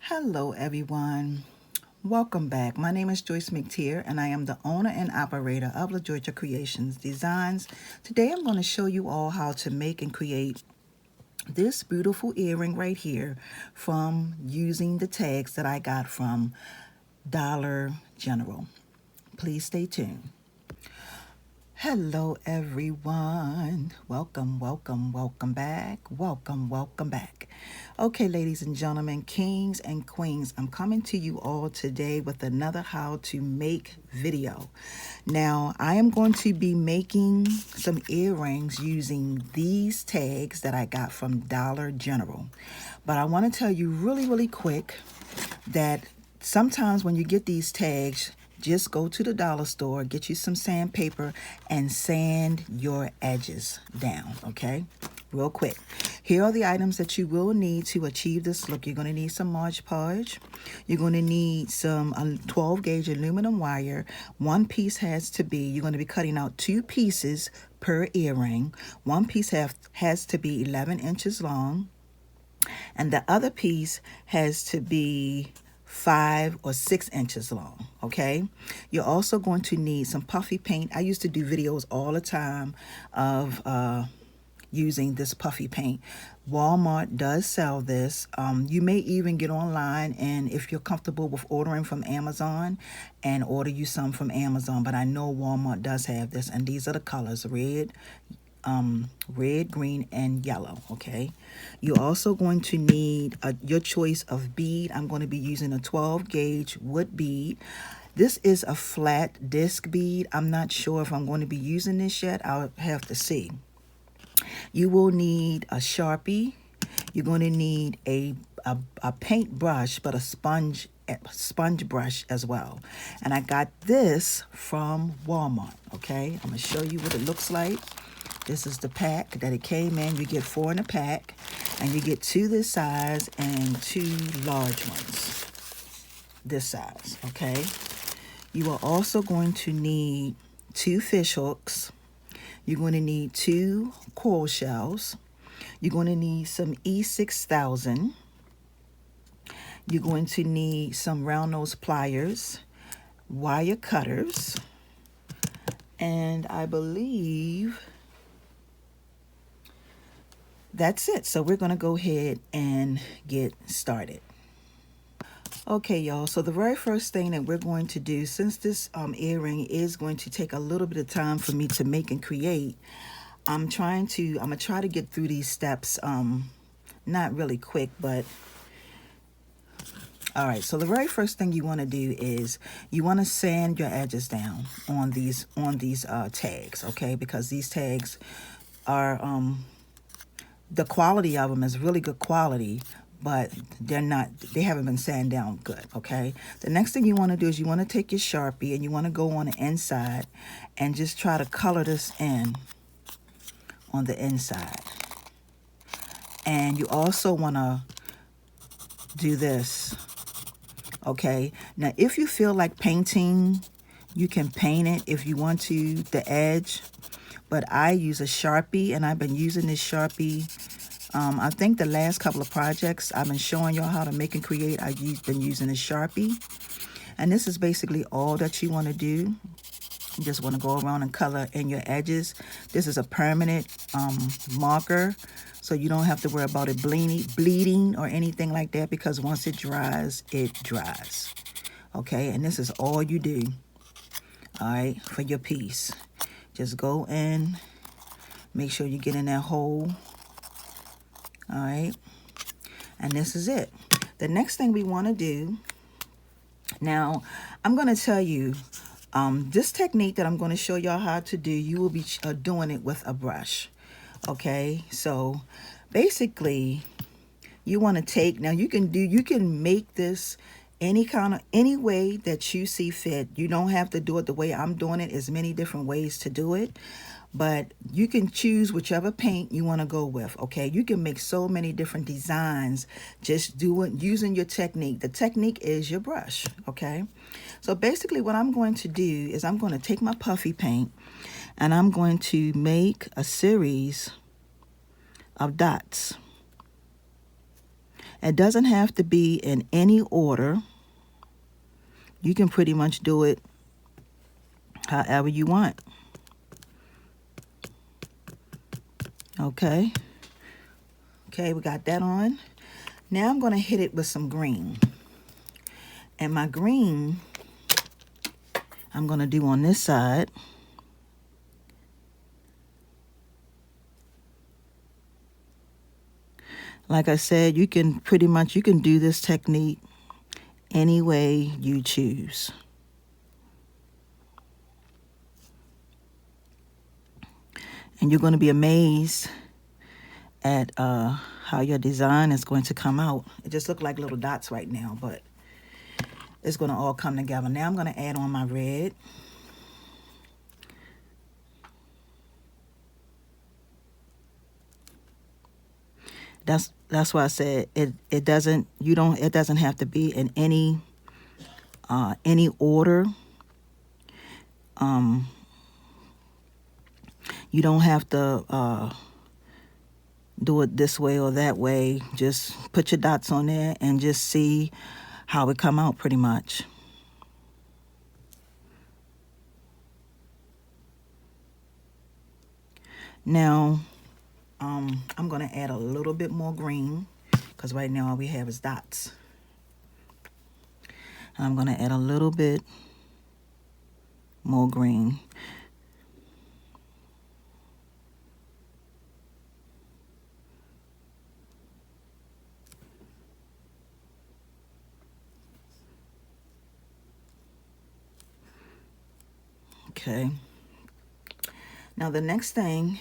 Hello everyone, welcome back. My name is Joyce McTeer and I am the owner and operator of Lajoytra Creations Designs. Today I'm going to show you all how to make and create this beautiful earring right here from using the tags that I got from Dollar General. Please stay tuned. Hello everyone, welcome back, welcome back. Okay, ladies and gentlemen, kings and queens, I'm coming to you all today with another how to make video. Now I am going to be making some earrings using these tags that I got from Dollar General, but I want to tell you really quick that sometimes when you get these tags, just go to the dollar store, get you some sandpaper, and sand your edges down, okay? Real quick. Here are the items that you will need to achieve this look. You're going to need some Mod Podge. You're going to need some 12 gauge aluminum wire. One piece has to be, you're going to be cutting out 2 pieces per earring. One piece has to be 11 inches long. And the other piece has to be 5 or 6 inches long, okay? You're also going to need some puffy paint. I used to do videos all the time of using this puffy paint. Walmart does sell this. You may even get online, and if you're comfortable with ordering from Amazon, and order you some from Amazon, but I know Walmart does have this, and these are the colors: red, green, and yellow, okay? You're also going to need your choice of bead. I'm going to be using a 12 gauge wood bead. This is a flat disc bead. I'm not sure if I'm going to be using this yet. I'll have to see. You will need a Sharpie. You're going to need a paint brush, but a sponge brush as well. And I got this from Walmart, okay? I'm going to show you what it looks like. This is the pack that it came in. You get 4 in a pack, and you get 2 this size and 2 large ones this size, okay? You are also going to need 2 fish hooks. You're going to need 2 coral shells. You're going to need some E6000. You're going to need some round nose pliers, wire cutters, and I believe that's it. So we're going to go ahead and get started. Okay, y'all, so the very first thing that we're going to do, since this earring is going to take a little bit of time for me to make and create, I'm going to try to get through these steps, not really quick, but all right. So the very first thing you want to do is you want to sand your edges down on these tags, okay? Because these tags are the quality of them is really good quality, but they haven't been sanded down good, okay? The next thing you want to do is you want to take your Sharpie and you want to go on the inside and just try to color this in on the inside. And you also want to do this, okay? Now, if you feel like painting, you can paint it if you want to, the edge. But I use a Sharpie, and I've been using this Sharpie. I think the last couple of projects I've been showing y'all how to make and create, I've been using a Sharpie. And this is basically all that you want to do. You just want to go around and color in your edges. This is a permanent marker, so you don't have to worry about it bleeding or anything like that, because once it dries, it dries. Okay, and this is all you do, all right, for your piece. Just go in, make sure you get in that hole, all right, and this is it. The next thing we want to do, now, I'm going to tell you, this technique that I'm going to show y'all how to do, you will be doing it with a brush, okay? So, basically, you want to take, now you can make this any way that you see fit. You don't have to do it the way I'm doing it. There's many different ways to do it, but you can choose whichever paint you want to go with, okay? You can make so many different designs just using your technique. The technique is your brush, okay? So basically what I'm going to do is I'm going to take my puffy paint and I'm going to make a series of dots. It doesn't have to be in any order. You can pretty much do it however you want. Okay. Okay, we got that on. Now I'm going to hit it with some green. And my green, I'm going to do on this side. Like I said, you can do this technique any way you choose. And you're going to be amazed at how your design is going to come out. It just looks like little dots right now, but it's going to all come together. Now I'm going to add on my red. That's why I said it doesn't have to be in any order. You don't have to do it this way or that way. Just put your dots on there and just see how it come out pretty much. Now, I'm going to add a little bit more green because right now all we have is dots. And I'm going to add a little bit more green. Okay. Now the next thing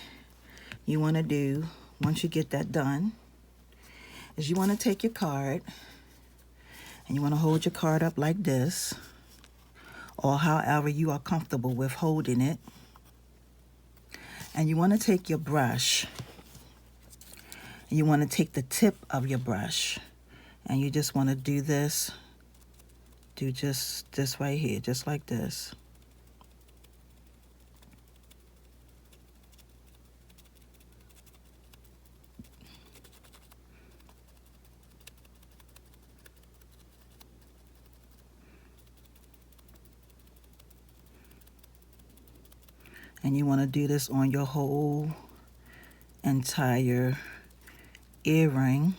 you want to do once you get that done is you want to take your card and you want to hold your card up like this, or however you are comfortable with holding it. And you want to take your brush and you want to take the tip of your brush and you just want to do just this right here, just like this. And you want to do this on your whole entire earring.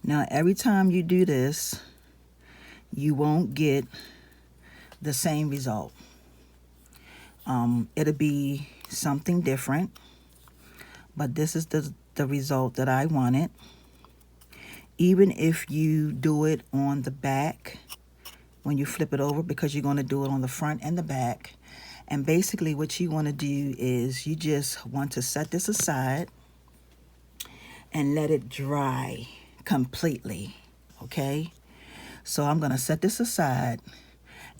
Now, every time you do this, you won't get the same result. It'll be something different, but this is the result that I wanted. Even if you do it on the back, when you flip it over, because you're going to do it on the front and the back. And basically what you want to do is you just want to set this aside and let it dry completely, okay? So I'm going to set this aside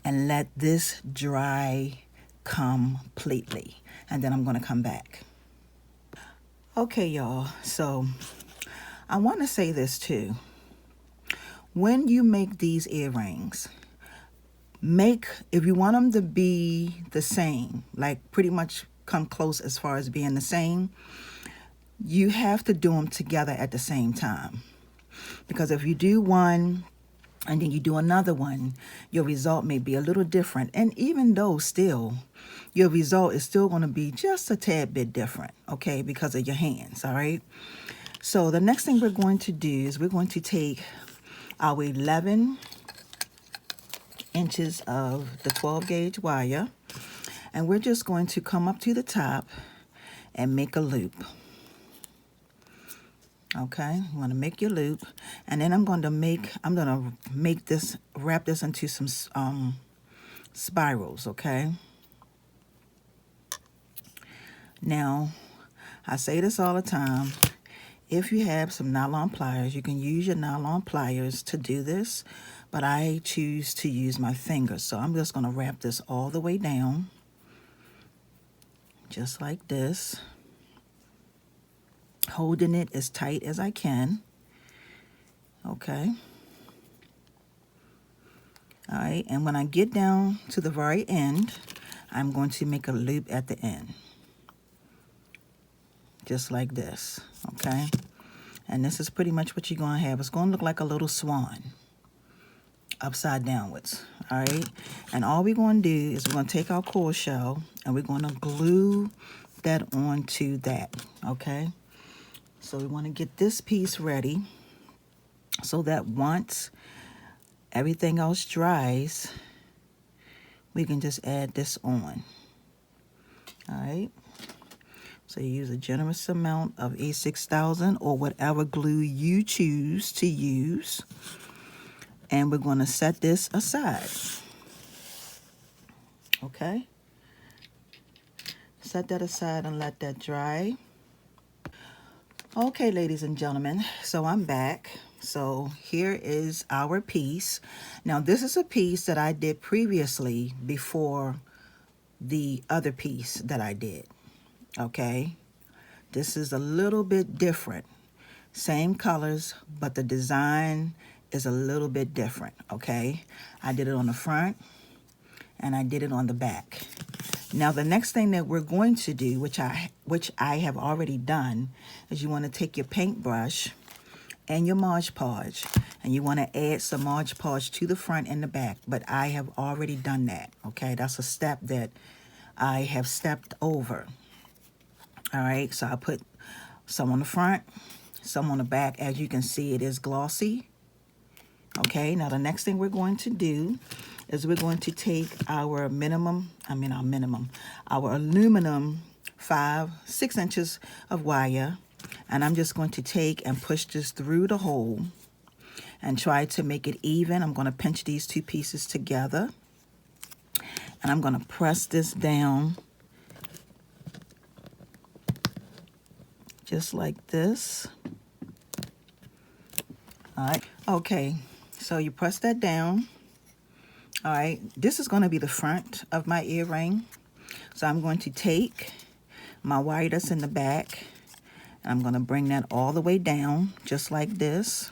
and let this dry completely. And then I'm going to come back. Okay, y'all. So I want to say this too. When you make these earrings, if you want them to be the same, like pretty much come close as far as being the same, you have to do them together at the same time. Because if you do one and then you do another one, your result may be a little different. And even though still, your result is still going to be just a tad bit different, okay, because of your hands, all right? So the next thing we're going to do is we're going to take our 11 inches of the 12 gauge wire, and we're just going to come up to the top and make a loop. Okay, you want to make your loop, and then I'm going to wrap this into some spirals, okay? Now, I say this all the time. If you have some nylon pliers, you can use your nylon pliers to do this, but I choose to use my fingers. So I'm just going to wrap this all the way down, just like this, holding it as tight as I can. Okay. All right, and when I get down to the very end, I'm going to make a loop at the end, just like this, okay? And this is pretty much what you're going to have. It's going to look like a little swan, upside downwards, all right? And all we're going to do is we're going to take our coil shell and we're going to glue that onto that, okay? So we want to get this piece ready so that once everything else dries, we can just add this on, all right? So you use a generous amount of A6000 or whatever glue you choose to use. And we're going to set this aside. Okay? Set that aside and let that dry. Okay, ladies and gentlemen, so I'm back. So here is our piece. Now, this is a piece that I did previously before the other piece that I did. Okay? This is a little bit different. Same colors, but the design is a little bit different, okay? I did it on the front and I did it on the back. Now the next thing that we're going to do, which I have already done, is you want to take your paintbrush and your Mod Podge and you want to add some Mod Podge to the front and the back, but I have already done that, okay? That's a step that I have stepped over. All right, so I put some on the front, some on the back. As you can see, it is glossy. Okay, now the next thing we're going to do is we're going to take our aluminum 6 inches of wire, and I'm just going to take and push this through the hole and try to make it even. I'm going to pinch these two pieces together, and I'm going to press this down just like this. All right, okay, so you press that down. All right, this is going to be the front of my earring. So I'm going to take my wire that's in the back, and I'm going to bring that all the way down, just like this.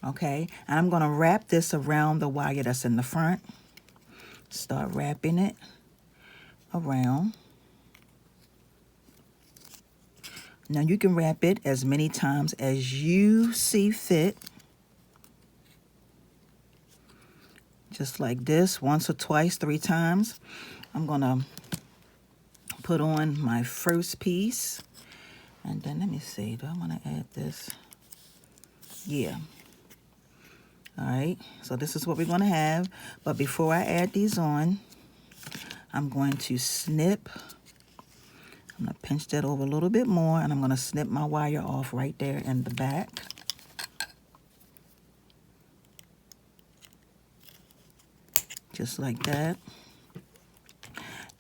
Okay, and I'm going to wrap this around the wire that's in the front. Start wrapping it around. Now you can wrap it as many times as you see fit. Just like this, once or twice, 3 times. I'm gonna put on my first piece. And then let me see, do I wanna add this? Yeah. All right, so this is what we're gonna have. But before I add these on, I'm going to snip. I'm going to pinch that over a little bit more, and I'm going to snip my wire off right there in the back. Just like that.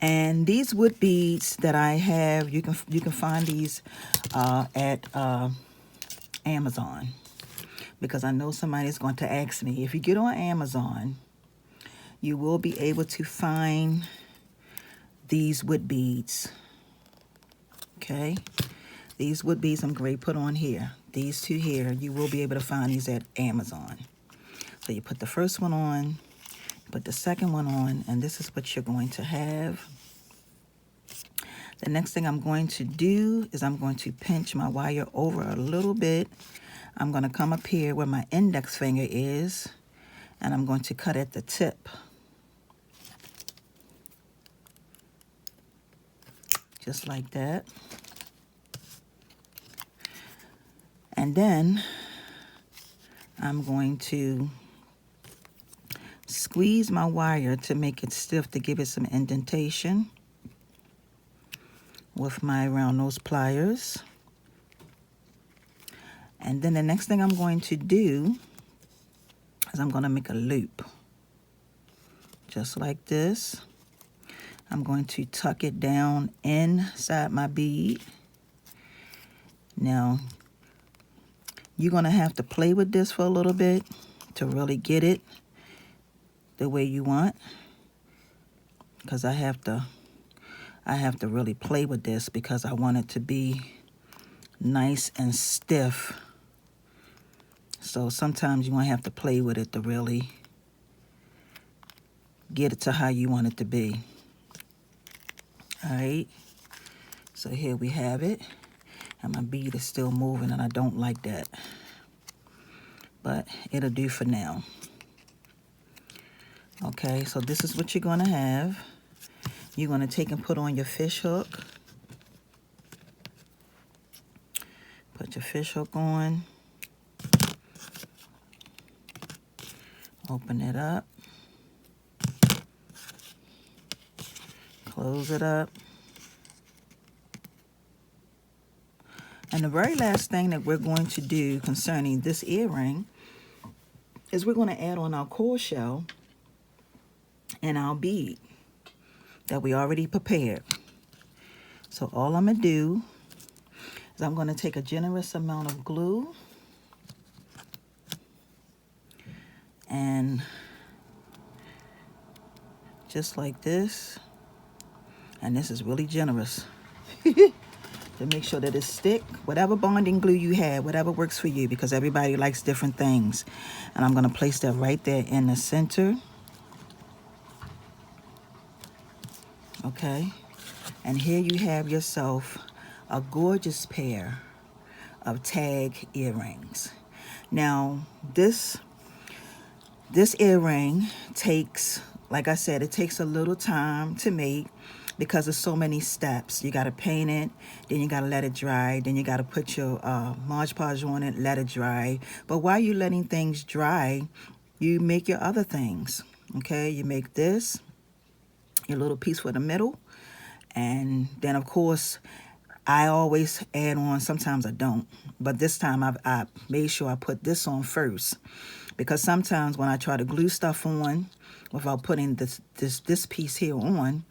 And these wood beads that I have, you can find these at Amazon, because I know somebody's going to ask me. If you get on Amazon, you will be able to find these wood beads. Okay, these wood beads I'm going to put on here. These two here, you will be able to find these at Amazon. So you put the first one on, put the second one on, and this is what you're going to have. The next thing I'm going to do is I'm going to pinch my wire over a little bit. I'm going to come up here where my index finger is, and I'm going to cut at the tip. Just like that. And then I'm going to squeeze my wire to make it stiff, to give it some indentation with my round nose pliers. And then the next thing I'm going to do is I'm going to make a loop. Just like this. I'm going to tuck it down inside my bead. Now, you're going to have to play with this for a little bit to really get it the way you want, because I have to really play with this because I want it to be nice and stiff. So sometimes you're going to have to play with it to really get it to how you want it to be. All right, so here we have it, and my bead is still moving, and I don't like that, but it'll do for now. Okay, so this is what you're going to have. You're going to take and put on your fish hook. Put your fish hook on. Open it up. Close it up. And the very last thing that we're going to do concerning this earring is we're going to add on our coil shell and our bead that we already prepared. So all I'm going to do is I'm going to take a generous amount of glue and just like this, and this is really generous to make sure that it stick. Whatever bonding glue you have, whatever works for you, because everybody likes different things. And I'm going to place that right there in the center. Okay, and here you have yourself a gorgeous pair of tag earrings. Now this earring takes, like I said, it takes a little time to make because there's so many steps. You got to paint it, then you got to let it dry, then you got to put your Mod Podge on it, let it dry. But while you're letting things dry, you make your other things. Okay, you make this, your little piece for the middle, and then of course I always add on, sometimes I don't, but this time I made sure I put this on first, because sometimes when I try to glue stuff on without putting this piece here on,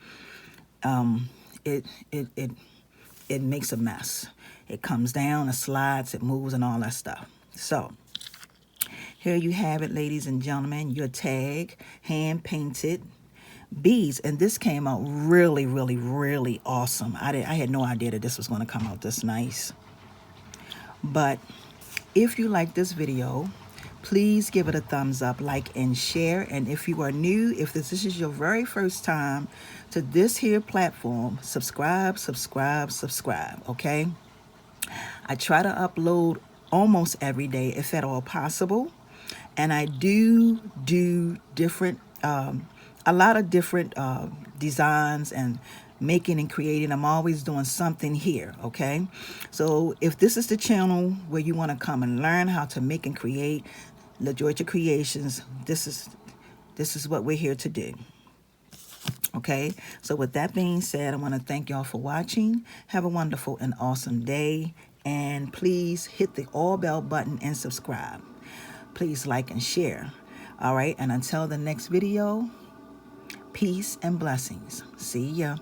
it makes a mess. It comes down, it slides, it moves, and all that stuff. So here you have it, ladies and gentlemen, your tag hand painted beads, and this came out really, really, really awesome. I had no idea that this was going to come out this nice. But if you like this video, please give it a thumbs up, like, and share. And if you are new, if this is your very first time to this here platform, subscribe, okay? I try to upload almost every day, if at all possible. And I do different, a lot of different designs and making and creating. I'm always doing something here, okay? So if this is the channel where you want to come and learn how to make and create Lajoytra Creations, this is what we're here to do. Okay, so with that being said, I want to thank y'all for watching. Have a wonderful and awesome day, and please hit the all bell button and subscribe. Please like and share. All right, and until the next video, peace and blessings. See ya.